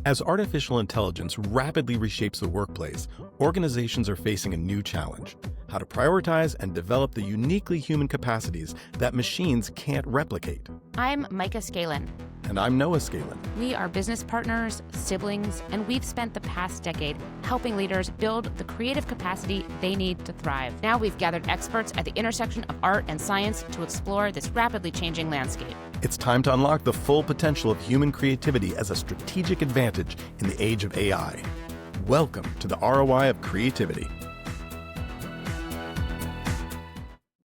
As artificial intelligence rapidly reshapes the workplace, organizations are facing a new challenge: how to prioritize and develop the uniquely human capacities that machines can't replicate. I'm Micah Scalen. And I'm Noah Scalen. We are business partners, siblings, and we've spent the past decade helping leaders build the creative capacity they need to thrive. Now we've gathered experts at the intersection of art and science to explore this rapidly changing landscape. It's time to unlock the full potential of human creativity as a strategic advantage in the age of AI. Welcome to the ROI of Creativity.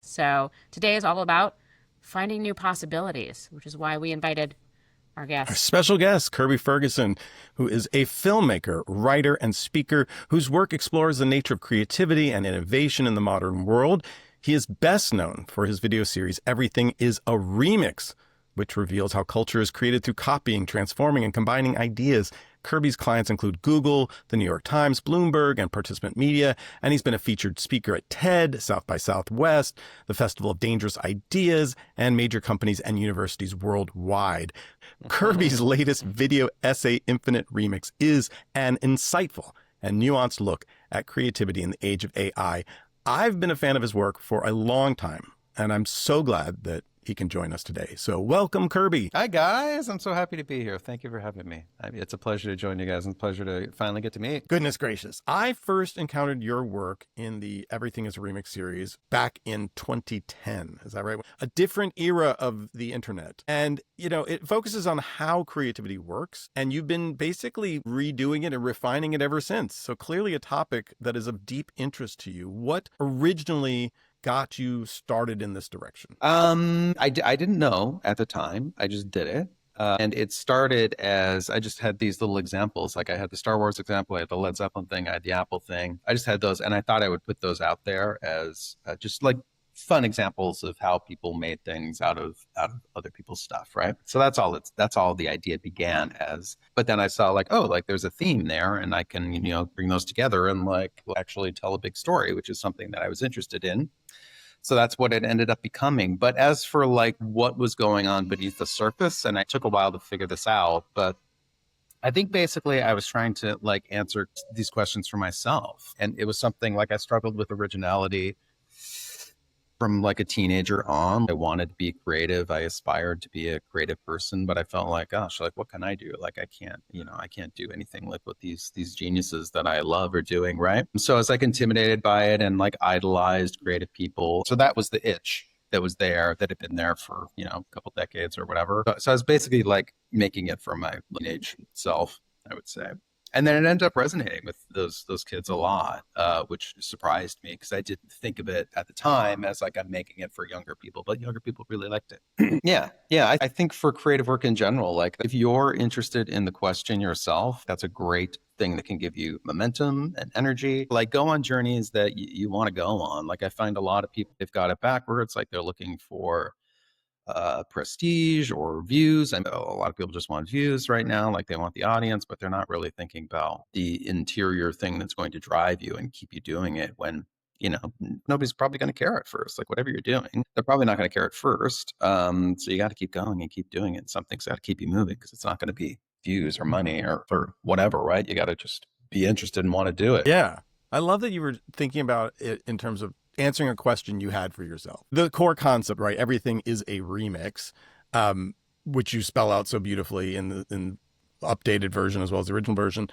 So today is all about finding new possibilities, which is why we invited our special guest, Kirby Ferguson, who is a filmmaker, writer, and speaker whose work explores the nature of creativity and innovation in the modern world. He is best known for his video series, Everything is a Remix, which reveals how culture is created through copying, transforming, and combining ideas. Kirby's clients include Google, the New York Times, Bloomberg, and Participant Media, and he's been a featured speaker at TED, South by Southwest, the Festival of Dangerous Ideas, and major companies and universities worldwide. Kirby's latest video essay, Infinite Remix, is an insightful and nuanced look at creativity in the age of AI. I've been a fan of his work for a long time, and I'm so glad that he can join us today. So welcome, Kirby. Hi, guys. I'm so happy to be here. Thank you for having me. It's a pleasure to join you guys and a pleasure to finally get to meet. Goodness gracious. I first encountered your work in the Everything is a Remix series back in 2010. Is that right? A different era of the internet. And, it focuses on how creativity works. And you've been basically redoing it and refining it ever since. So clearly a topic that is of deep interest to you. What originally got you started in this direction? I didn't know at the time. I just did it. And it started as I just had these little examples. Like I had the Star Wars example, I had the Led Zeppelin thing, I had the Apple thing. I just had those, and I thought I would put those out there as just like fun examples of how people made things out of other people's stuff, right? So that's all the idea began as. But then I saw there's a theme there, and I can bring those together and actually tell a big story, which is something that I was interested in. So that's what it ended up becoming. But as for what was going on beneath the surface, and it took a while to figure this out, but I think basically I was trying to answer these questions for myself. And it was something I struggled with originality from a teenager on. I wanted to be creative. I aspired to be a creative person, but I felt gosh, what can I do? I can't do anything like what these geniuses that I love are doing, right? So I was intimidated by it and idolized creative people. So that was the itch that was there, that had been there for, a couple decades or whatever. So I was basically making it for my teenage self, I would say. And then it ended up resonating with those kids a lot, which surprised me because I didn't think of it at the time as I'm making it for younger people, but younger people really liked it. Yeah. I think for creative work in general, if you're interested in the question yourself, that's a great thing that can give you momentum and energy. Go on journeys that you want to go on. I find a lot of people, they've got it backwards. They're looking for prestige or views. And a lot of people just want views right now. They want the audience, but they're not really thinking about the interior thing that's going to drive you and keep you doing it when, nobody's probably going to care at first. Whatever you're doing, they're probably not going to care at first. So you got to keep going and keep doing it. Something's got to keep you moving because it's not going to be views or money or whatever, right? You got to just be interested and want to do it. Yeah. I love that you were thinking about it in terms of answering a question you had for yourself. The core concept, right? Everything is a remix, which you spell out so beautifully in the updated version as well as the original version.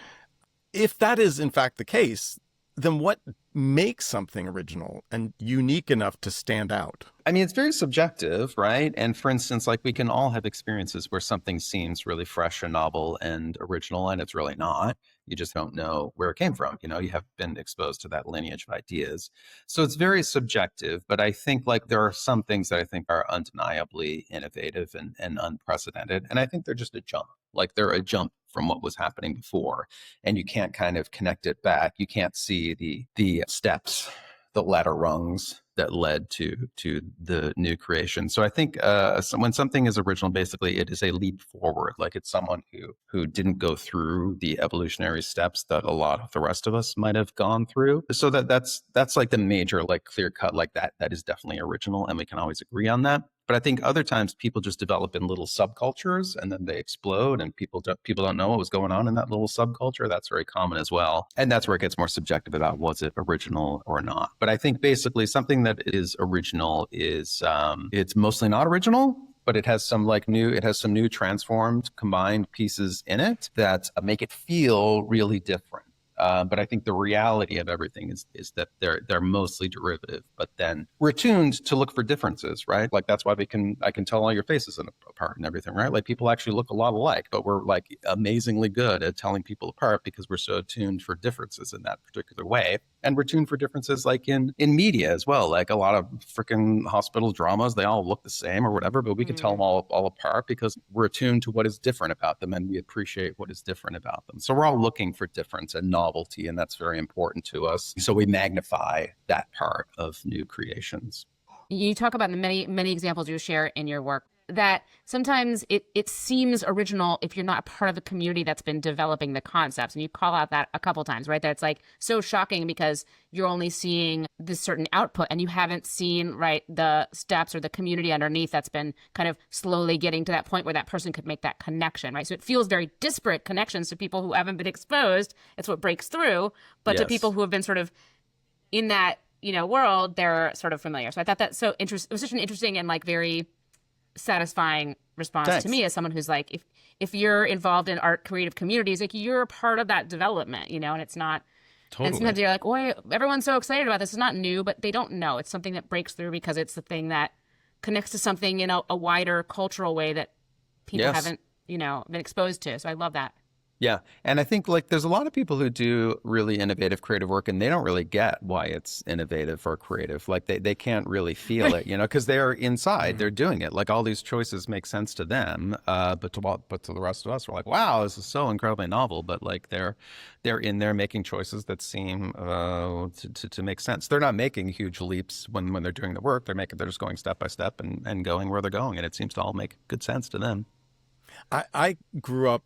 If that is in fact the case, then what makes something original and unique enough to stand out? I mean, it's very subjective, right? And for instance, we can all have experiences where something seems really fresh and novel and original, and it's really not. You just don't know where it came from. You have been exposed to that lineage of ideas. So it's very subjective, but I think there are some things that I think are undeniably innovative and unprecedented. And I think they're just a jump. They're a jump from what was happening before. And you can't kind of connect it back. You can't see the steps, the ladder rungs that led to the new creation. So I think when something is original, basically it is a leap forward. It's someone who didn't go through the evolutionary steps that a lot of the rest of us might have gone through. So that's the major clear cut that is definitely original, and we can always agree on that. But I think other times people just develop in little subcultures and then they explode, and people don't know what was going on in that little subculture. That's very common as well. And that's where it gets more subjective about was it original or not. But I think basically something that is original is it's mostly not original, but it has some new transformed combined pieces in it that make it feel really different. But I think the reality of everything is that they're mostly derivative, but then we're tuned to look for differences, right? Like that's why I can tell all your faces apart and everything, right? Like people actually look a lot alike, but we're like amazingly good at telling people apart because we're so tuned for differences in that particular way. And we're tuned for differences like in media as well. Like a lot of freaking hospital dramas, they all look the same or whatever, but we can tell them all apart because we're attuned to what is different about them and we appreciate what is different about them. So we're all looking for difference and novelty, and that's very important to us. So we magnify that part of new creations. You talk about the many examples you share in your work that sometimes it seems original if you're not part of the community that's been developing the concepts. And you call out that a couple times, right? That it's like so shocking because you're only seeing this certain output and you haven't seen, right, the steps or the community underneath that's been kind of slowly getting to that point where that person could make that connection, right? So it feels very disparate connections to people who haven't been exposed. It's what breaks through. But to people who have been sort of in that, world, they're sort of familiar. So I thought that's it was such an interesting and like very satisfying response to me as someone who's like, if you're involved in art creative communities, like you're a part of that development, and it's not totally. And sometimes you're like, boy, everyone's so excited about this. It's not new, but they don't know. It's something that breaks through because it's the thing that connects to something in a wider cultural way that people haven't, been exposed to. So I love that. Yeah. And I think like there's a lot of people who do really innovative creative work and they don't really get why it's innovative or creative. Like they can't really feel it, because they're inside, they're doing it. Like all these choices make sense to them. But to the rest of us, we're like, wow, this is so incredibly novel. But like they're in there making choices that seem to make sense. They're not making huge leaps when they're doing the work. They're just going step by step and going where they're going. And it seems to all make good sense to them. I grew up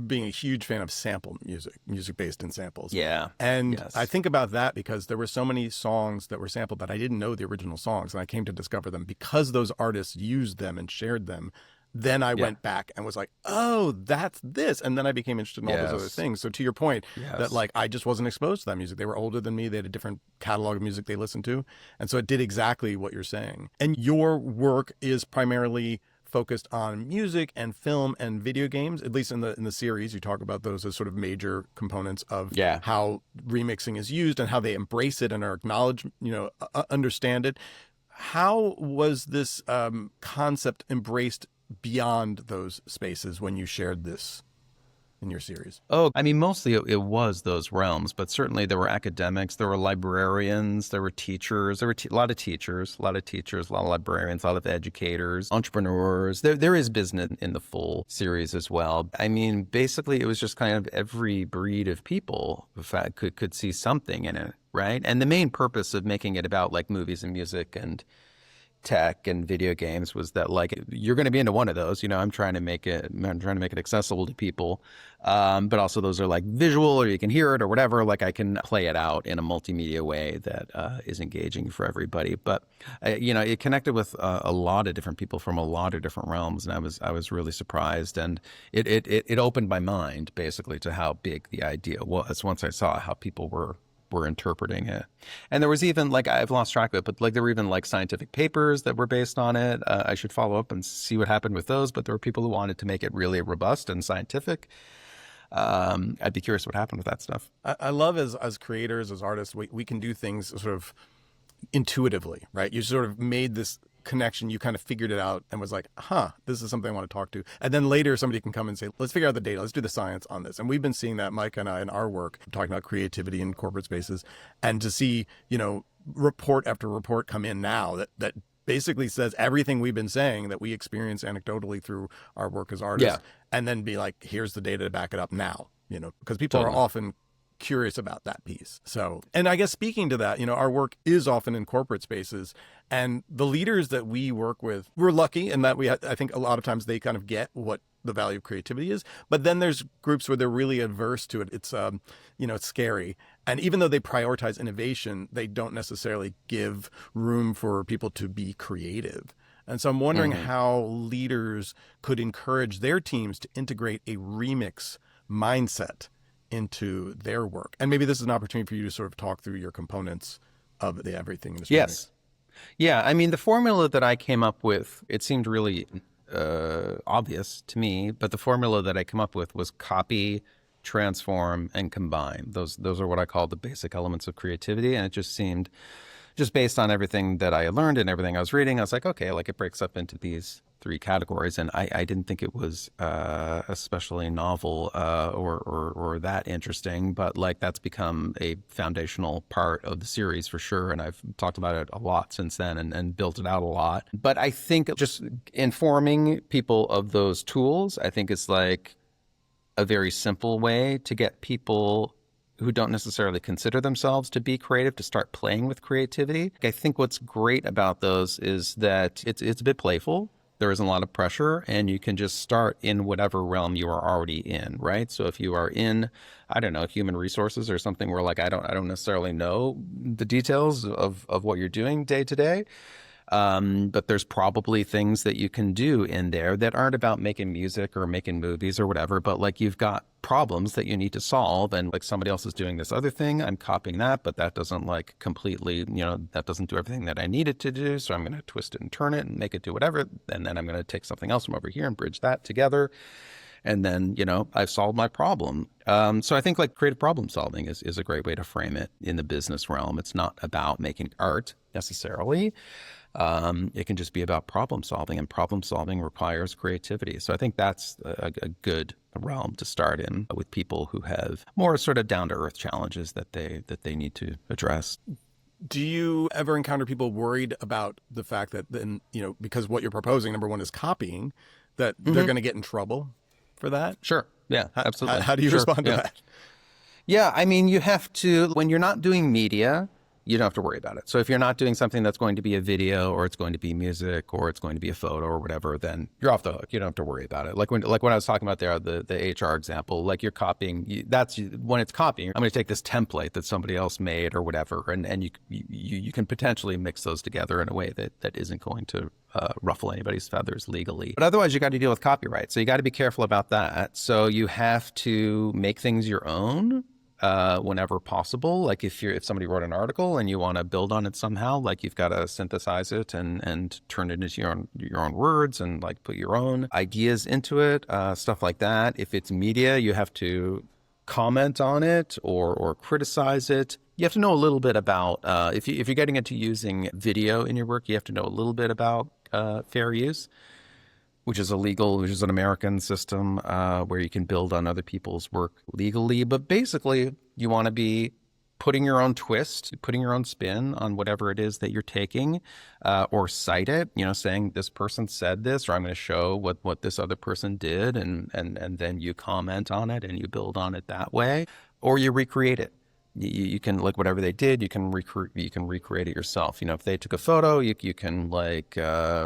being a huge fan of sample music based in samples. Yeah. And I think about that because there were so many songs that were sampled that I didn't know the original songs. And I came to discover them because those artists used them and shared them. Then I went back and was like, oh, that's this. And then I became interested in all those other things. So to your point, that like I just wasn't exposed to that music. They were older than me. They had a different catalog of music they listened to. And so it did exactly what you're saying. And your work is primarily focused on music and film and video games. At least in the series, you talk about those as sort of major components of how remixing is used and how they embrace it and are acknowledged, understand it. How was this concept embraced beyond those spaces when you shared this in your series? Oh, I mean, mostly it was those realms, but certainly there were academics, there were librarians, there were teachers, there were a lot of teachers, a lot of librarians, a lot of educators, entrepreneurs. There is business in the full series as well. I mean, basically it was just kind of every breed of people could see something in it, right? And the main purpose of making it about like movies and music and tech and video games was that like you're going to be into one of those. I'm trying to make it accessible to people, but also those are like visual or you can hear it or whatever. Like I can play it out in a multimedia way that is engaging for everybody. But it connected with a lot of different people from a lot of different realms, and I was really surprised, and it opened my mind basically to how big the idea was once I saw how people were interpreting it. And there was even like, I've lost track of it, but like there were even like scientific papers that were based on it. I should follow up and see what happened with those, but there were people who wanted to make it really robust and scientific. I'd be curious what happened with that stuff. I love as creators, as artists, we can do things sort of intuitively, right? You sort of made this connection, you kind of figured it out and was like, this is something I want to talk to. And then later somebody can come and say, let's figure out the data, let's do the science on this. And we've been seeing that, Mike and I, in our work, talking about creativity in corporate spaces, and to see, report after report come in now that basically says everything we've been saying that we experience anecdotally through our work as artists, and then be like, here's the data to back it up now, because people are often curious about that piece. So, and I guess speaking to that, our work is often in corporate spaces, and the leaders that we work with, we're lucky in that I think a lot of times they kind of get what the value of creativity is, but then there's groups where they're really adverse to it. It's, it's scary. And even though they prioritize innovation, they don't necessarily give room for people to be creative. And so I'm wondering how leaders could encourage their teams to integrate a remix mindset into their work. And maybe this is an opportunity for you to sort of talk through your components of the everything industry. Yes. Yeah. I mean, the formula that I came up with, it seemed really obvious to me, but the formula that I came up with was copy, transform, and combine. Those are what I call the basic elements of creativity. And it just seemed, just based on everything that I had learned and everything I was reading, I was like, okay, like it breaks up into these 3 categories. And I didn't think it was especially novel or that interesting, but like that's become a foundational part of the series for sure. And I've talked about it a lot since then and built it out a lot. But I think just informing people of those tools, I think is like a very simple way to get people who don't necessarily consider themselves to be creative to start playing with creativity. I think what's great about those is that it's a bit playful. There isn't a lot of pressure, and you can just start in whatever realm you are already in, right? So if you are in, I don't know, human resources or something where like I don't necessarily know the details of what you're doing day to day, but there's probably things that you can do in there that aren't about making music or making movies or whatever, but like you've got problems that you need to solve, and like somebody else is doing this other thing, I'm copying that, but that doesn't like completely, that doesn't do everything that I need it to do, so I'm going to twist it and turn it and make it do whatever, and then I'm going to take something else from over here and bridge that together, and then, I've solved my problem. So I think like creative problem solving is a great way to frame it in the business realm. It's not about making art necessarily. It can just be about problem solving, and problem solving requires creativity. So I think that's a good realm to start in with people who have more sort of down to earth challenges that they need to address. Do you ever encounter people worried about the fact that then, because what you're proposing, number one, is copying, that they're going to get in trouble for that? Sure. Yeah, absolutely. How do you respond to that? Yeah, I mean, you have to, when you're not doing media, you don't have to worry about it. So if you're not doing something that's going to be a video, or it's going to be music, or it's going to be a photo or whatever, then you're off the hook. You don't have to worry about it. Like when I was talking about there, the HR example, like you're copying, that's when it's copying, I'm going to take this template that somebody else made or whatever. And you can potentially mix those together in a way that isn't going to ruffle anybody's feathers legally. But otherwise, you got to deal with copyright. So you got to be careful about that. So you have to make things your own. Whenever possible. Like if somebody wrote an article and you want to build on it somehow, like you've got to synthesize it and turn it into your own words and like put your own ideas into it, stuff like that. If it's media, you have to comment on it or criticize it. You have to know a little bit about, if you're getting into using video in your work, you have to know a little bit about fair use, which is an American system where you can build on other people's work legally. But basically, you want to be putting your own twist, putting your own spin on whatever it is that you're taking, or cite it, saying this person said this, or I'm going to show what this other person did, and then you comment on it and you build on it that way, or you recreate it. You can, like, whatever they did, you can recreate it yourself. If they took a photo, you can like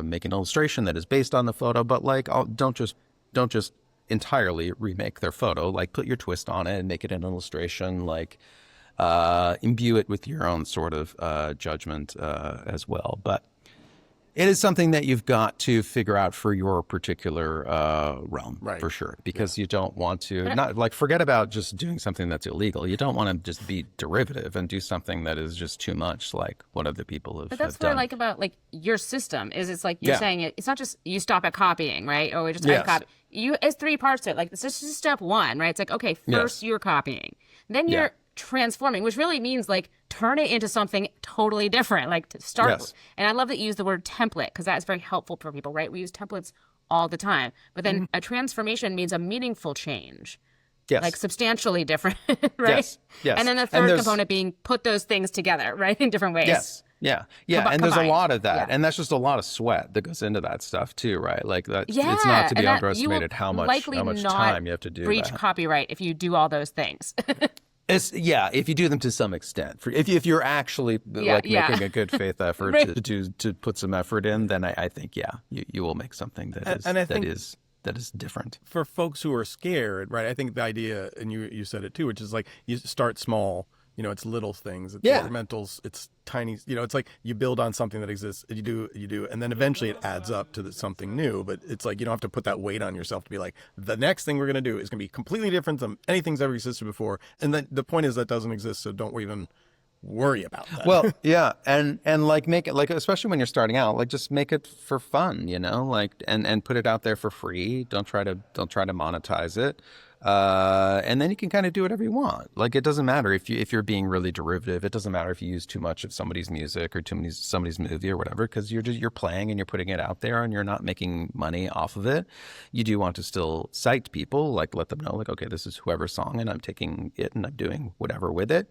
make an illustration that is based on the photo, but like don't just entirely remake their photo. Like put your twist on it and make it an illustration. Like imbue it with your own sort of judgment as well. But it is something that you've got to figure out for your particular realm, right, for sure, because you don't want to forget about just doing something that's illegal. You don't want to just be derivative and do something that is just too much like what other people have done. But that's what I like about like your system is it's like you're saying it's not just you stop at copying, right? Or just copy. It's 3 parts to it. Like this is just step 1, right? It's like, okay, first you're copying, then you're transforming, which really means like turn it into something totally different, like to start with. And I love that you use the word template because that's very helpful for people, right? We use templates all the time, but then a transformation means a meaningful change, like substantially different, right? Yes. And then the third component being put those things together, right, in different ways. And there's a lot of that, and that's just a lot of sweat that goes into that stuff too, right? Like that, it's not to be underestimated how much time you have to do. Breach copyright if you do all those things. If you do them to some extent. If you're actually making a good faith effort to put some effort in, then I think you will make something that is different. For folks who are scared, right? I think the idea, and you said it too, which is like you start small, it's little things, it's Yeah. incrementals, it's tiny, it's like you build on something that exists, you do, and then eventually it adds up to something new. But it's like, you don't have to put that weight on yourself to be like, the next thing we're going to do is going to be completely different than anything's ever existed before. And then the point is that doesn't exist, so don't even worry about that. Well, yeah, and like make it like, especially when you're starting out, like just make it for fun, like and put it out there for free. Don't try to monetize it. And then you can kind of do whatever you want. Like, it doesn't matter if you're being really derivative. It doesn't matter if you use too much of somebody's music or somebody's movie or whatever, because you're playing and you're putting it out there and you're not making money off of it. You do want to still cite people, like let them know, like, okay, this is whoever's song and I'm taking it and I'm doing whatever with it.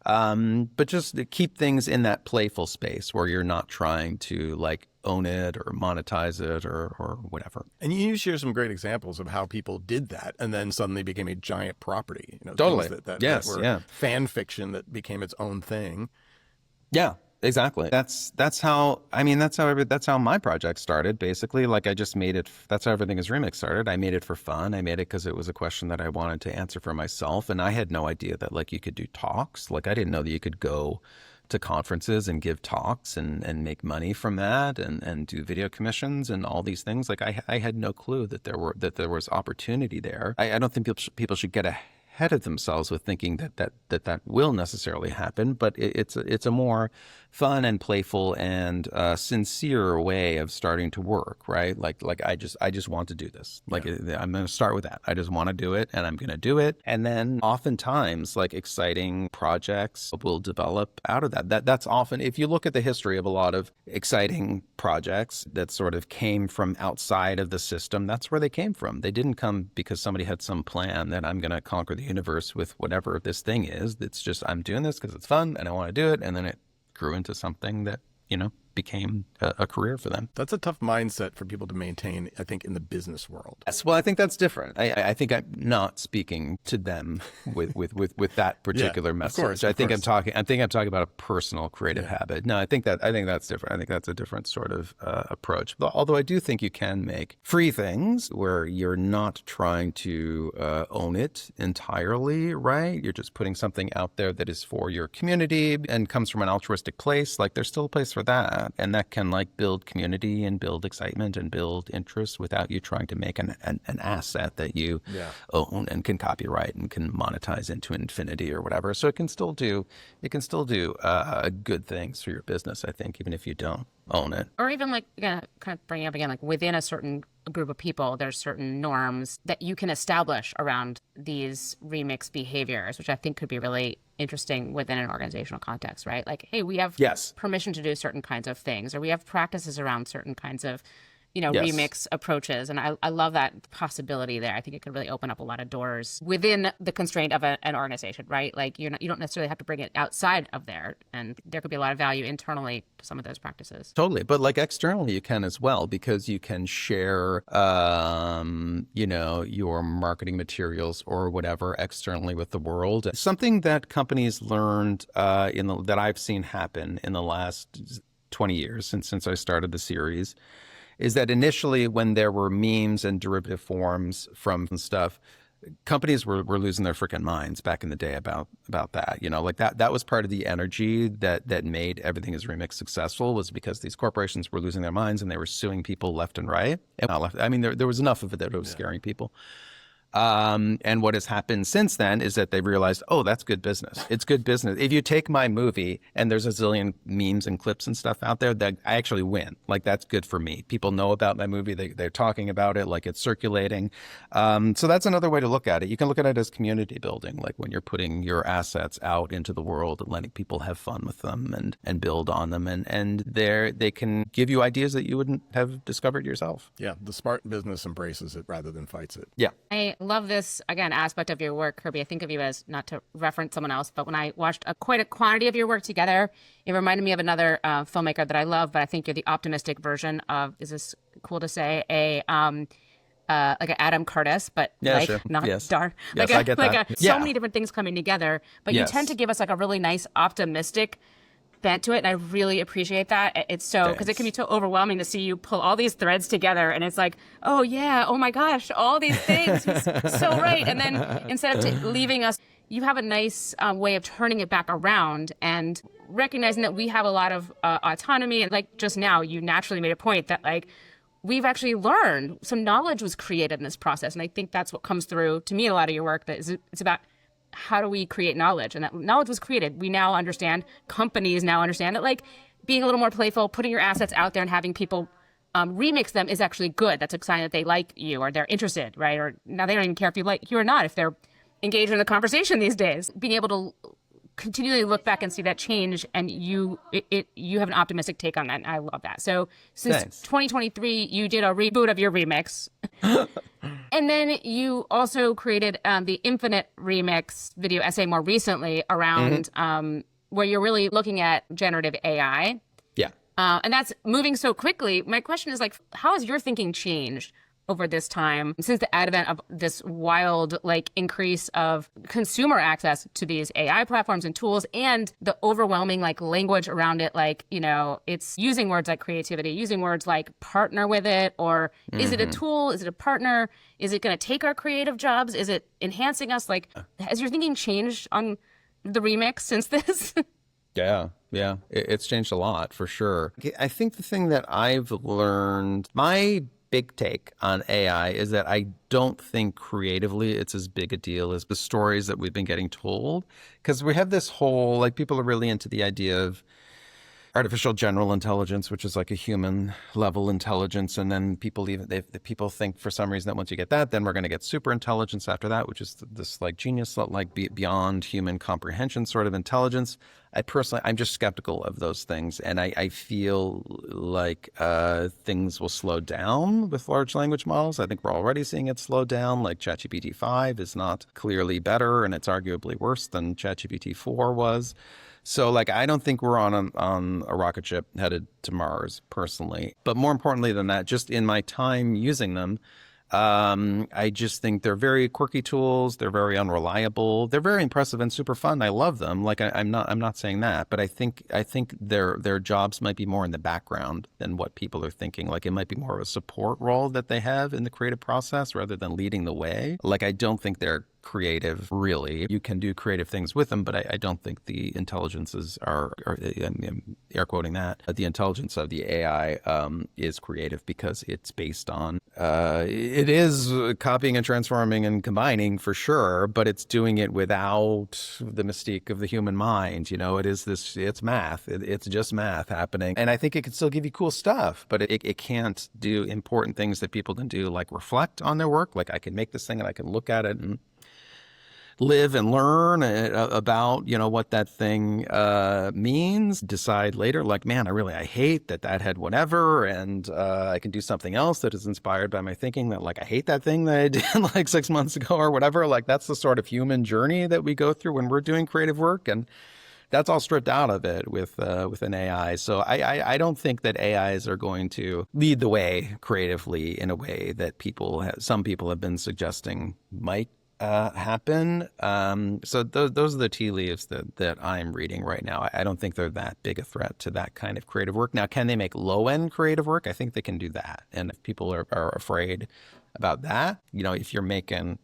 But just to keep things in that playful space where you're not trying to like own it or monetize it or whatever. And you share some great examples of how people did that and then suddenly became a giant property. Totally. Things that Yes, were yeah. fan fiction that became its own thing. Yeah, exactly. That's how my project started, basically. Like, I just made it. That's how Everything Is Remix started. I made it for fun. I made it because it was a question that I wanted to answer for myself. And I had no idea that like you could do talks. Like, I didn't know that you could go to conferences and give talks and make money from that and do video commissions and all these things. Like, I had no clue that there was opportunity there. I don't think people should get ahead of themselves with thinking that will necessarily happen, but it's a more fun and playful and sincere way of starting to work, right? Like I just want to do this. Like, I'm going to start with that. I just want to do it, and I'm going to do it. And then oftentimes, like, exciting projects will develop out of that. That's often, if you look at the history of a lot of exciting projects that sort of came from outside of the system, that's where they came from. They didn't come because somebody had some plan that I'm going to conquer the universe with whatever this thing is. It's just, I'm doing this because it's fun and I want to do it. And then it grew into something that, became a career for them. That's a tough mindset for people to maintain, I think, in the business world. Yes, well, I think that's different. I think I'm not speaking to them with that particular message. Of course, I think I'm talking about a personal creative habit. No, I think that's different. I think that's a different sort of approach. Although I do think you can make free things where you're not trying to own it entirely, right? You're just putting something out there that is for your community and comes from an altruistic place. Like, there's still a place for that. And that can like build community and build excitement and build interest without you trying to make an asset that you own and can copyright and can monetize into infinity or whatever. So it can still do good things for your business, I think, even if you don't own it. Or even like, again, kind of bringing up again, like within a certain group of people, there's certain norms that you can establish around these remix behaviors, which I think could be really interesting within an organizational context, right? Like, hey, we have permission to do certain kinds of things, or we have practices around certain kinds of, remix approaches. And I love that possibility there. I think it could really open up a lot of doors within the constraint of an organization, right? Like, you don't necessarily have to bring it outside of there. And there could be a lot of value internally to some of those practices. Totally. But like externally, you can as well, because you can share, your marketing materials or whatever externally with the world. Something that companies learned that I've seen happen in the last 20 years since I started the series is that initially, when there were memes and derivative forms from stuff, companies were losing their freaking minds back in the day about that. Like that was part of the energy that made Everything Is Remix successful, was because these corporations were losing their minds and they were suing people left and right. And not left. I mean, there was enough of it that it was scaring people. And what has happened since then is that they've realized, oh, that's good business. It's good business. If you take my movie and there's a zillion memes and clips and stuff out there, that I actually win. Like, that's good for me. People know about my movie. They're talking about it, like it's circulating. So that's another way to look at it. You can look at it as community building, like when you're putting your assets out into the world and letting people have fun with them and build on them. And they can give you ideas that you wouldn't have discovered yourself. Yeah, the smart business embraces it rather than fights it. Yeah. I love this, again, aspect of your work, Kirby. I think of you as, not to reference someone else, but when I watched quite a quantity of your work together, it reminded me of another filmmaker that I love, but I think you're the optimistic version of, is this cool to say, like an Adam Curtis, but not dark. Yes, I get that. So many different things coming together, but you tend to give us like a really nice optimistic bent to it, and I really appreciate that. It's so, because it can be so overwhelming to see you pull all these threads together, and it's like, oh yeah, oh my gosh, all these things, he's so right. And then instead of leaving us, you have a nice way of turning it back around and recognizing that we have a lot of autonomy. And like just now, you naturally made a point that like we've actually learned some knowledge was created in this process. And I think that's what comes through to me in a lot of your work, that it's about how do we create knowledge? And that knowledge was created. We now understand, companies now understand that like being a little more playful, putting your assets out there and having people remix them is actually good. That's a sign that they like you or they're interested, right? Or now they don't even care if you like you or not, if they're engaged in the conversation these days. Being able to continually look back and see that change, and you have an optimistic take on that, and I love that. So since Thanks. 2023, you did a reboot of your remix. And then you also created the Infinite Remix video essay more recently around where you're really looking at generative AI. Yeah. And that's moving so quickly. My question is like, how has your thinking changed over this time since the advent of this wild like increase of consumer access to these AI platforms and tools, and the overwhelming like language around it? Like, you know, it's using words like creativity, using words like partner with it, or is it a tool? Is it a partner? Is it going to take our creative jobs? Is it enhancing us? Like, has your thinking changed on the remix since this? Yeah. It's changed a lot for sure. I think the thing that I've learned, my big take on AI is that I don't think creatively it's as big a deal as the stories that we've been getting told. Because we have this whole, like, people are really into the idea of artificial general intelligence, which is like a human level intelligence. And then people people think for some reason that once you get that, then we're going to get super intelligence after that, which is this like genius, like beyond human comprehension sort of intelligence. I'm just skeptical of those things. And I feel like things will slow down with large language models. I think we're already seeing it slow down. Like ChatGPT 5 is not clearly better, and it's arguably worse than ChatGPT 4 was. So, like, I don't think we're on a rocket ship headed to Mars, personally. But more importantly than that, just in my time using them, I just think they're very quirky tools. They're very unreliable. They're very impressive and super fun. I love them. Like, I'm not saying that, but I think their jobs might be more in the background than what people are thinking. Like, it might be more of a support role that they have in the creative process rather than leading the way. Like, I don't think they're creative, really. You can do creative things with them, but I don't think the intelligences are I'm air quoting that, the intelligence of the AI is creative, because it's based on, it is copying and transforming and combining for sure, but it's doing it without the mystique of the human mind. You know, it's math. It's just math happening. And I think it can still give you cool stuff, but it can't do important things that people can do, like reflect on their work. Like, I can make this thing and I can look at it and live and learn about, you know, what that thing means, decide later, like, man, I hate that had whatever, and I can do something else that is inspired by my thinking that, like, I hate that thing that I did like 6 months ago or whatever. Like, that's the sort of human journey that we go through when we're doing creative work, and that's all stripped out of it with an AI. So I don't think that AIs are going to lead the way creatively in a way that some people have been suggesting might happen. So those are the tea leaves that I'm reading right now. I don't think they're that big a threat to that kind of creative work. Now, can they make low-end creative work? I think they can do that. And if people are afraid about that, you know, if you're making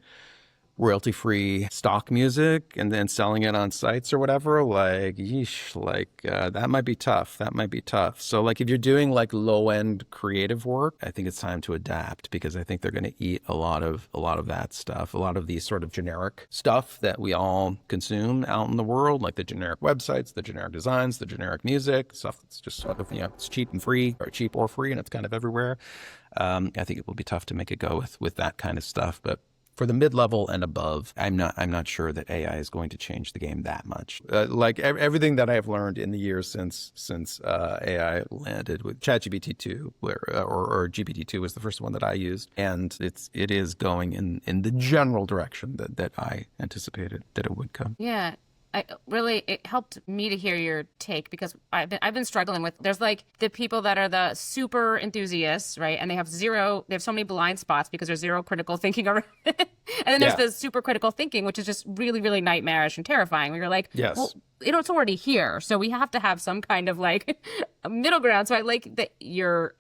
royalty-free stock music and then selling it on sites or whatever, like, yeesh, like that might be tough. So, like, if you're doing like low-end creative work, I think it's time to adapt, because I think they're going to eat a lot of that stuff, a lot of these sort of generic stuff that we all consume out in the world, like the generic websites, the generic designs, the generic music, stuff that's just sort of, you know, it's cheap and free, or cheap or free, and it's kind of everywhere. I think it will be tough to make it go with that kind of stuff, but for the mid-level and above, I'm not sure that AI is going to change the game that much. Like everything that I've learned in the years since AI landed with ChatGPT 2, or GPT-2 was the first one that I used, and it is going in the general direction that I anticipated that it would come. Yeah. It helped me to hear your take, because I've been struggling with, there's like the people that are the super enthusiasts, right? And they have so many blind spots because there's zero critical thinking around it. And then there's the super critical thinking, which is just really, really nightmarish and terrifying, where you're like, yes, well, you know, it's already here. So we have to have some kind of like a middle ground. So I like that your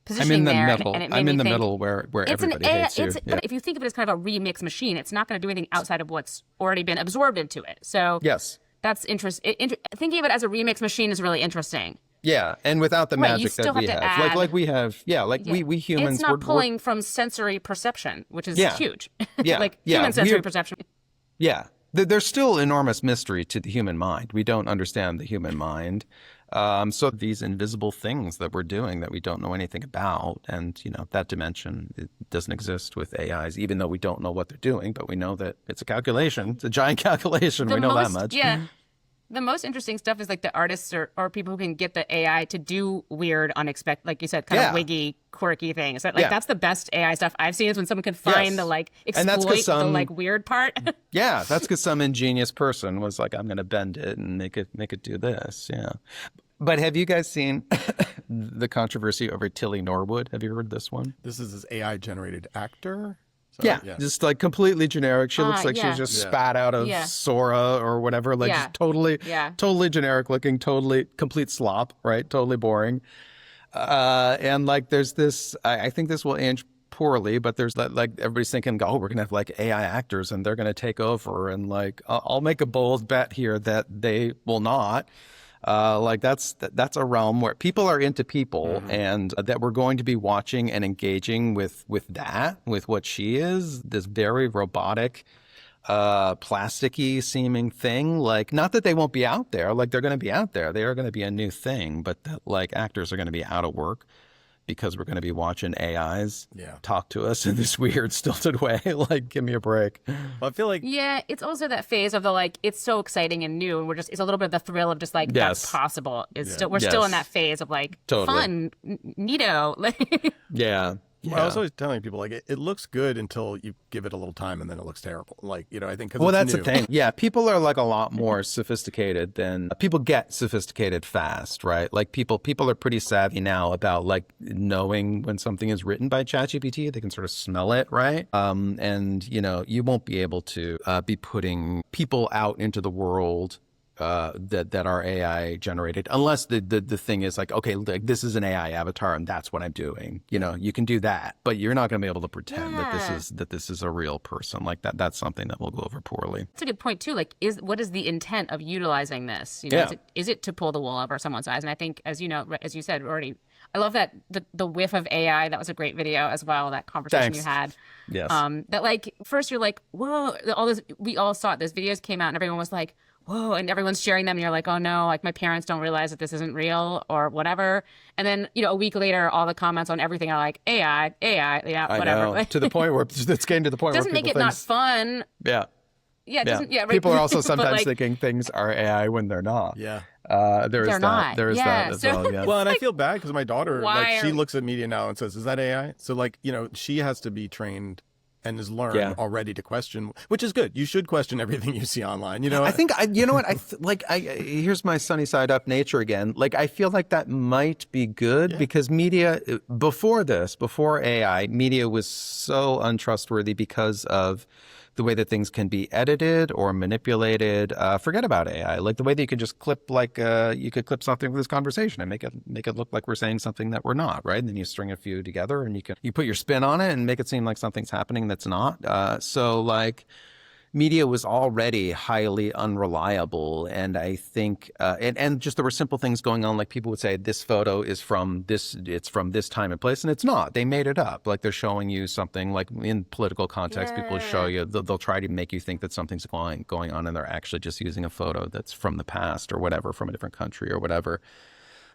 positioning there. middle. And it made I'm me in the think, middle where it's an everybody AI, hates you. but if you think of it as kind of a remix machine, it's not going to do anything outside of what's already been absorbed into it. So Yes. that's interesting. Thinking of it as a remix machine is really interesting. Yeah, and without the Right, you magic still that we have to have, add- like we have, we humans, It's not we're pulling from sensory perception, which is huge. Yeah, like yeah, human sensory we're- perception. yeah. There's still enormous mystery to the human mind. We don't understand the human mind. So these invisible things that we're doing that we don't know anything about, and that dimension, it doesn't exist with AIs, even though we don't know what they're doing, but we know that it's a calculation. It's a giant calculation. We know that much. Yeah. The most interesting stuff is like the artists or people who can get the AI to do weird, unexpected, like you said, kind of wiggy, quirky things. That's the best AI stuff I've seen is when someone can find the like exploit the like weird part. Yeah, that's because some ingenious person was like, I'm going to bend it and make it do this. Yeah. But have you guys seen the controversy over Tilly Norwood? Have you heard this one? This is his AI generated actor. So, yeah, just like completely generic. She looks like she's just spat out of Sora or whatever. Like just totally generic looking, complete slop, right? Totally boring. And like there's this, I think this will age poorly, but there's like everybody's thinking, oh, we're gonna have like AI actors and they're gonna take over. And like I'll make a bold bet here that they will not. Like that's a realm where people are into people, and that we're going to be watching and engaging with what she is, this very robotic, plasticky seeming thing. Like, not that they won't be out there, like they're going to be out there. They are going to be a new thing, but that like actors are going to be out of work because we're going to be watching AIs talk to us in this weird, stilted way. Like, give me a break. Well, I feel like it's also that phase of the like it's so exciting and new, and it's a little bit of the thrill of just like that's possible. It's still we're still in that phase of like fun, neato. Yeah. Well, I was always telling people, like, it looks good until you give it a little time and then it looks terrible. Like, I think because that's the thing. Yeah, people are like a lot more sophisticated than people get sophisticated fast, right? Like people are pretty savvy now about like knowing when something is written by ChatGPT. They can sort of smell it, right? And you won't be able to be putting people out into the world that are AI generated, unless the thing is like, okay, like this is an AI avatar and that's what I'm doing. You can do that, but you're not going to be able to pretend that this is a real person. Like that's something that will go over poorly. That's a good point too. Like, what is the intent of utilizing this? Is it to pull the wool over someone's eyes? And I think, as you said already, I love that the whiff of AI. That was a great video as well. That conversation you had. Yes. That like first you're like, whoa, we all saw it. Those videos came out and everyone was like, whoa, and everyone's sharing them and you're like, oh no, like my parents don't realize that this isn't real or whatever. And then, a week later, all the comments on everything are like AI, whatever. I know. To the point where it's getting to the point where doesn't make it not fun. Yeah. Yeah, it doesn't, right. People are also sometimes thinking things are AI when they're not. Yeah. There is that as well. Yeah. Well, and I feel bad because my daughter, she looks at media now and says, is that AI? So like, she has to be trained and is learned already to question, which is good. You should question everything you see online. I think here's my sunny side up nature again. Like, I feel like that might be good because media before AI, media was so untrustworthy because of the way that things can be edited or manipulated. Forget about AI. Like the way that you could just clip, you could clip something from this conversation and make it look like we're saying something that we're not, right? And then you string a few together and you put your spin on it and make it seem like something's happening that's not. So like media was already highly unreliable. And I think, and just there were simple things going on. Like people would say, this photo is it's from this time and place. And it's not. They made it up. Like they're showing you something like in political context, people show you, they'll try to make you think that something's going on and they're actually just using a photo that's from the past or whatever, from a different country or whatever.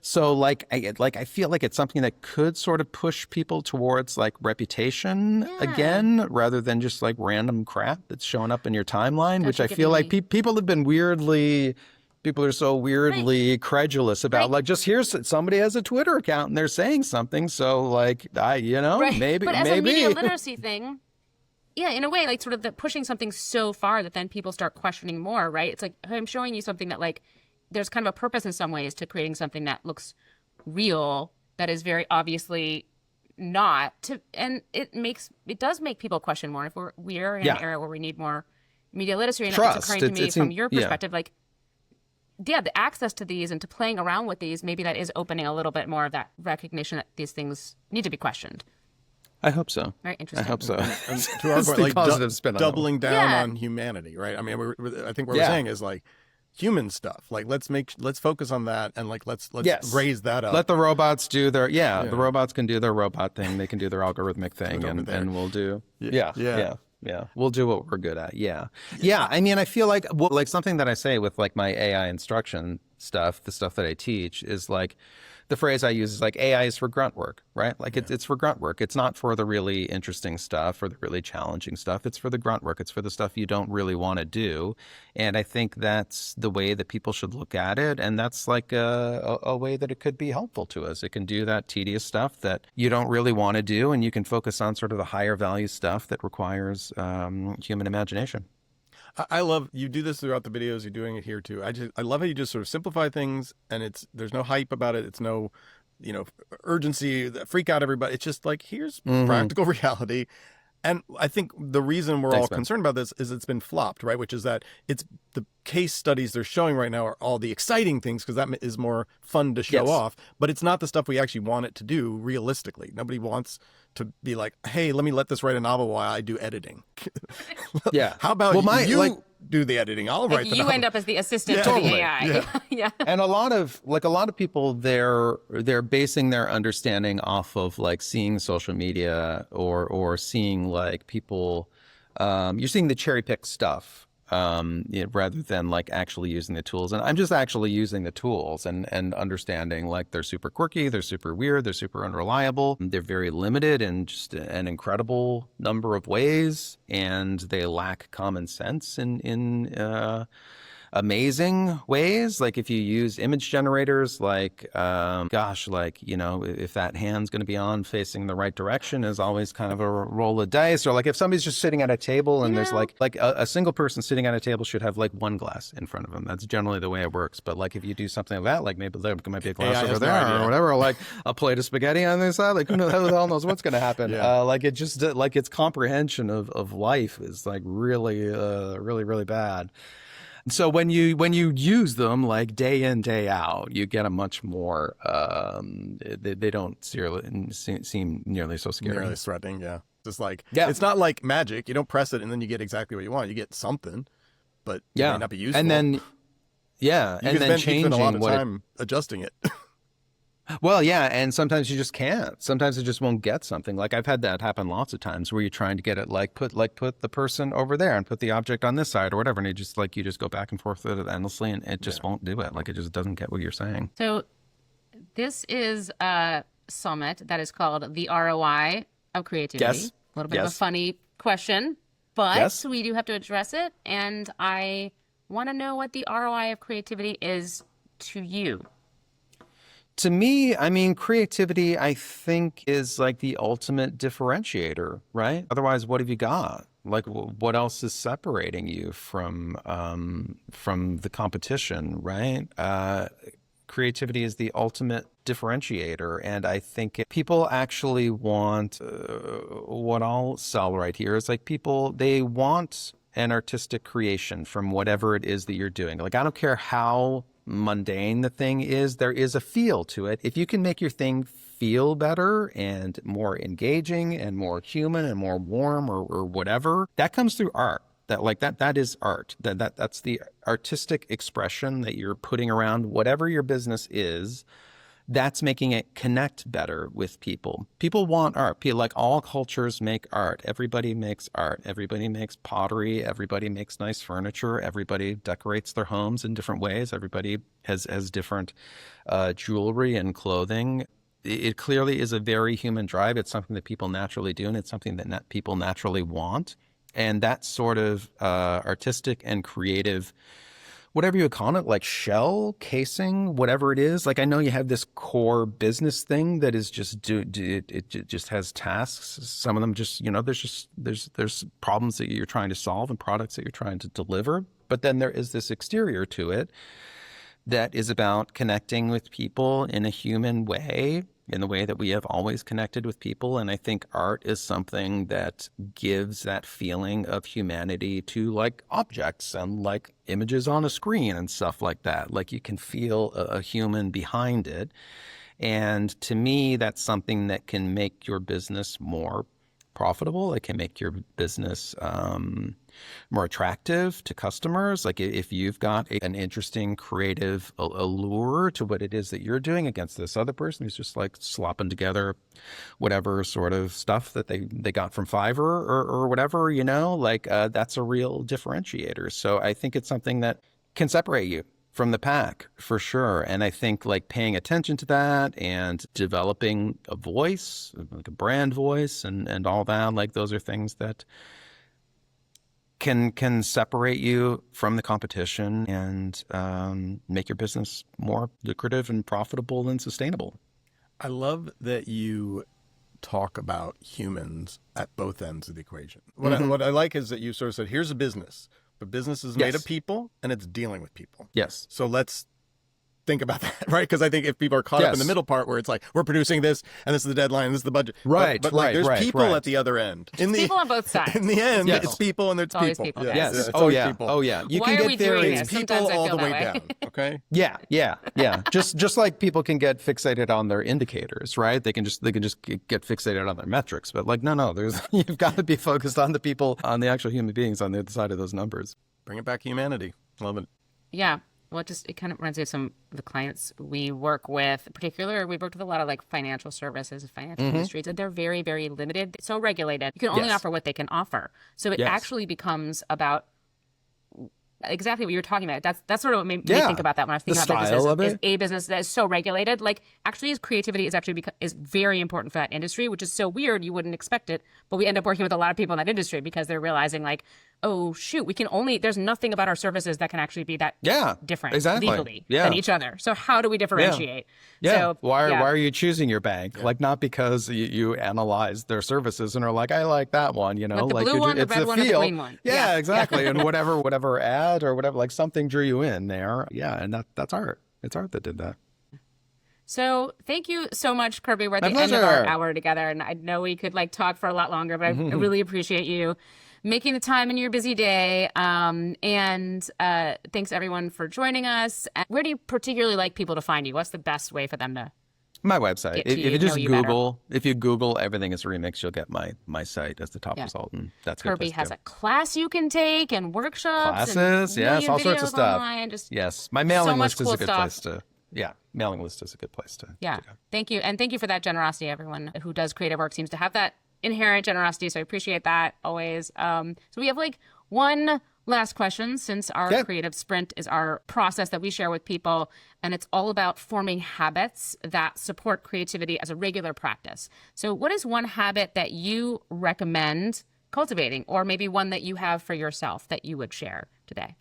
So I feel like it's something that could sort of push people towards like reputation again, rather than just like random crap that's showing up in your timeline, which I feel like people are so weirdly credulous about like, just here's somebody has a Twitter account and they're saying something. So like, maybe. But as a media literacy thing, in a way, like sort of the pushing something so far that then people start questioning more, right? It's like, I'm showing you something that like, there's kind of a purpose in some ways to creating something that looks real, that is very obviously not. And it does make people question more. If we're in an era where we need more media literacy, and it's occurring to me from your perspective, like the access to these and to playing around with these, maybe that is opening a little bit more of that recognition that these things need to be questioned. I hope so. Very interesting. I hope so. And to our That's point, the like positive spin on it. doubling down Yeah. on humanity, right? I mean, I think what we're saying is like human stuff. Like let's focus on that and like let's Yes. raise that up. Let the robots do their the robots can do their robot thing. They can do their algorithmic thing, and we'll do we'll do what we're good at. Yeah. I mean, I feel like something that I say with like my AI instruction stuff, the stuff that I teach is like the phrase I use is like AI is for grunt work, right? Like it's for grunt work. It's not for the really interesting stuff or the really challenging stuff. It's for the grunt work. It's for the stuff you don't really want to do. And I think that's the way that people should look at it. And that's like a way that it could be helpful to us. It can do that tedious stuff that you don't really want to do. And you can focus on sort of the higher value stuff that requires human imagination. I love you do this throughout the videos. You're doing it here too. I love how you just sort of simplify things, and there's no hype about it. It's no, urgency, freak out everybody. It's just like here's practical reality. And I think the reason we're all concerned about this is it's been flopped, right? Which is that it's the case studies they're showing right now are all the exciting things because that is more fun to show off. But it's not the stuff we actually want it to do realistically. Nobody wants to be like, hey, let this write a novel while I do editing. How about you do the editing? I'll write the novel. You end up as the assistant to the AI. Yeah. And a lot of people, they're basing their understanding off of like seeing social media or seeing like people, you're seeing the cherry pick stuff. Rather than like actually using the tools. And I'm just actually using the tools and understanding like they're super quirky, they're super weird, they're super unreliable. They're very limited in just an incredible number of ways, and they lack common sense in amazing ways. Like if you use image generators, like, if that hand's going to be on facing the right direction is always kind of a roll of dice. Or like if somebody's just sitting at a table and there's like a single person sitting at a table should have like one glass in front of them. That's generally the way it works. But like if you do something like that, like maybe there might be a glass over there or whatever, or like a plate of spaghetti on the side, like who the hell knows what's going to happen. Like it just like its comprehension of life is like really, really bad. So when you use them like day in, day out, you get a much more, they don't seem nearly so scary. Nearly threatening, Just like, it's not like magic. You don't press it and then you get exactly what you want. You get something, but it may not be useful. And then, you spend a lot of time adjusting it. Well, and sometimes you just can't. Sometimes it just won't get something. Like I've had that happen lots of times where you're trying to get it put the person over there and put the object on this side or whatever, and you just go back and forth with it endlessly, and it just won't do it. Like it just doesn't get what you're saying. So this is a summit that is called the ROI of Creativity. Yes. A little bit of a funny question, but we do have to address it, and I want to know what the ROI of creativity is to you. To me, I mean, creativity, I think, is like the ultimate differentiator, right? Otherwise, what have you got? Like, what else is separating you from the competition, right? Creativity is the ultimate differentiator, and I think people actually want what I'll sell right here is like they want an artistic creation from whatever it is that you're doing. Like, I don't care how mundane the thing is, there is a feel to it. If you can make your thing feel better and more engaging and more human and more warm or whatever, that comes through art. That is art. That's the artistic expression that you're putting around whatever your business is. That's making it connect better with people. People want art. Like all cultures make art. Everybody makes art. Everybody makes pottery. Everybody makes nice furniture. Everybody decorates their homes in different ways. Everybody has different jewelry and clothing. It clearly is a very human drive. It's something that people naturally do, and it's something that people naturally want. And that sort of artistic and creative, whatever you would call it, like shell, casing, whatever it is. Like I know you have this core business thing that is just it just has tasks. Some of them just, there's problems that you're trying to solve and products that you're trying to deliver. But then there is this exterior to it that is about connecting with people in a human way in the way that we have always connected with people. And I think art is something that gives that feeling of humanity to like objects and like images on a screen and stuff like that. Like you can feel a human behind it. And to me, that's something that can make your business more profitable. It can make your business more attractive to customers. Like if you've got an interesting creative allure to what it is that you're doing against this other person who's just like slopping together whatever sort of stuff that they got from Fiverr or whatever, like that's a real differentiator. So I think it's something that can separate you from the pack for sure. And I think like paying attention to that and developing a voice, like a brand voice and all that, like those are things that can separate you from the competition and make your business more lucrative and profitable and sustainable. I love that you talk about humans at both ends of the equation. What I like is that you sort of said, here's a business. But business is made of people, and it's dealing with people. Yes. So let's think about that, right? Because I think if people are caught up in the middle part where it's like, we're producing this, and this is the deadline, this is the budget. Right, but like, there's people at the other end. People on both sides. In the end, it's people and there's always people. people. Yes. Yes. It's Oh, always yeah. people. Oh, yeah. You Why can are we get there. doing It's this? People Sometimes I all feel the way that way. down, okay? Yeah. just like people can get fixated on their indicators, right? They can just get fixated on their metrics. But like, no, you've got to be focused on the people, on the actual human beings on the other side of those numbers. Bring it back to humanity. Love it. Yeah. Well, it kind of reminds me of some of the clients we work with. In particular, we've worked with a lot of like financial services, financial industries, and they're very, very limited. It's so regulated. You can only offer what they can offer. So it actually becomes about exactly what you're talking about. That's sort of what made me think about that when I was thinking about businesses. Is a business that is so regulated. Like actually, creativity is very important for that industry, which is so weird. You wouldn't expect it, but we end up working with a lot of people in that industry because they're realizing like, oh shoot, there's nothing about our services that can actually be that different legally than each other. So how do we differentiate? Yeah. So, why are you choosing your bank? Like not because you analyze their services and are like, I like that one, Like the like blue one, the red one, or the green one. Yeah, exactly. And whatever ad or whatever, like something drew you in there. Yeah, and that's art. It's art that did that. So thank you so much, Kirby. We're at the My end of pleasure. our hour together, and I know we could like talk for a lot longer, but I really appreciate you making the time in your busy day. And thanks everyone for joining us. Where do you particularly like people to find you? What's the best way for them to? My website. Get to If you just know you Google, if you Google Everything is Remix, you'll get my site as the top result, and that's a good Kirby place to has go. a class you can take and workshops, Classes, and yes, all sorts of videos stuff. online, Yes, my mailing much list is cool a good stuff. place to. Yeah, mailing list is a good place to. Yeah. To go. Thank you. And thank you for that generosity. Everyone who does creative work seems to have that inherent generosity. So I appreciate that always. So we have like one last question, since our creative sprint is our process that we share with people. And it's all about forming habits that support creativity as a regular practice. So what is one habit that you recommend cultivating, or maybe one that you have for yourself that you would share today?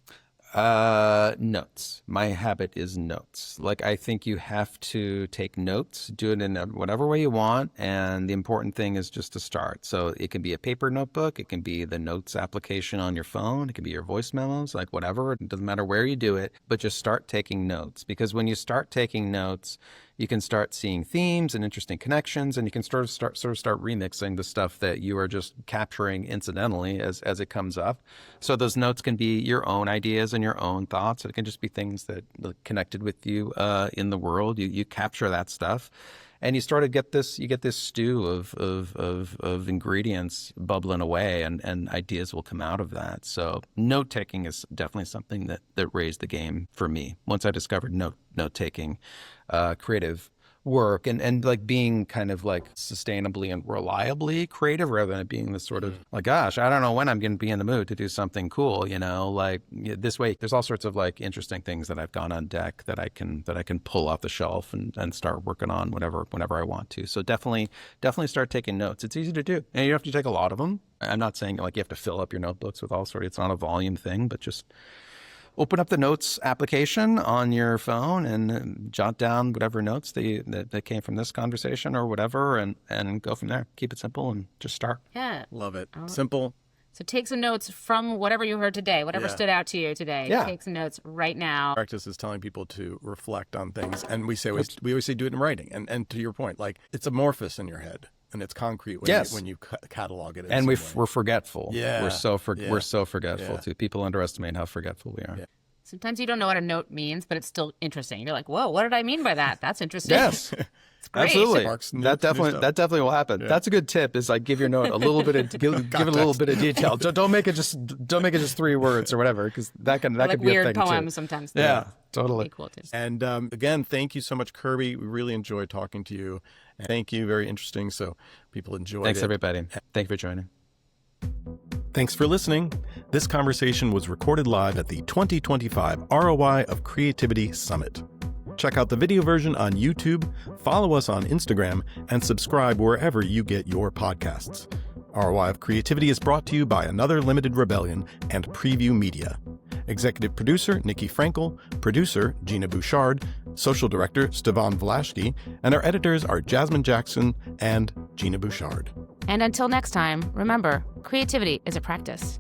Notes. My habit is notes. Like, I think you have to take notes, do it in whatever way you want. And the important thing is just to start. So it can be a paper notebook. It can be the notes application on your phone. It can be your voice memos, like whatever. It doesn't matter where you do it, but just start taking notes, because when you start taking notes, you can start seeing themes and interesting connections, and you can start remixing the stuff that you are just capturing incidentally as it comes up. So those notes can be your own ideas and your own thoughts. It can just be things that connected with you in the world. You capture that stuff, and you get this stew of ingredients bubbling away, and ideas will come out of that. So note taking is definitely something that raised the game for me once I discovered note taking. Creative work and like being kind of like sustainably and reliably creative, rather than it being this sort of like, gosh, I don't know when I'm going to be in the mood to do something cool, like this way. There's all sorts of like interesting things that I've got on deck that I can pull off the shelf and start working on whenever I want to. So definitely start taking notes. It's easy to do, and you don't have to take a lot of them. I'm not saying like you have to fill up your notebooks with all sorts. It's not a volume thing, but just open up the notes application on your phone and jot down whatever notes that came from this conversation or whatever, and go from there. Keep it simple and just start. Yeah. Love it. Simple, So take some notes from whatever you heard today, whatever stood out to you today. Yeah. Take some notes right now. Practice is telling people to reflect on things. And we always say do it in writing. And to your point, like it's amorphous in your head and it's concrete when you catalog it. And we're forgetful. Yeah. We're so forgetful too. People underestimate how forgetful we are. Yeah. Sometimes you don't know what a note means, but it's still interesting. You're like, whoa, what did I mean by that? That's interesting. Yes. It's great. Absolutely. Sparks new That stuff. definitely will happen. Yeah. That's a good tip. Is like give your note a little bit of give it a little bit of detail. Don't make it just 3 words or whatever, because that could like be a weird thing poems too. sometimes. Yeah, totally. Cool too. And again, thank you so much, Kirby. We really enjoyed talking to you. And thank you. Very interesting. So people enjoyed it. Thanks, everybody. Thank you for joining. Thanks for listening. This conversation was recorded live at the 2025 ROI of Creativity Summit. Check out the video version on YouTube, follow us on Instagram, and subscribe wherever you get your podcasts. ROI of Creativity is brought to you by Another Limited Rebellion and Preview Media. Executive producer, Nikki Frankel, producer, Gina Bouchard, social director, Stevan Vlaschke, and our editors are Jasmine Jackson and Gina Bouchard. And until next time, remember, creativity is a practice.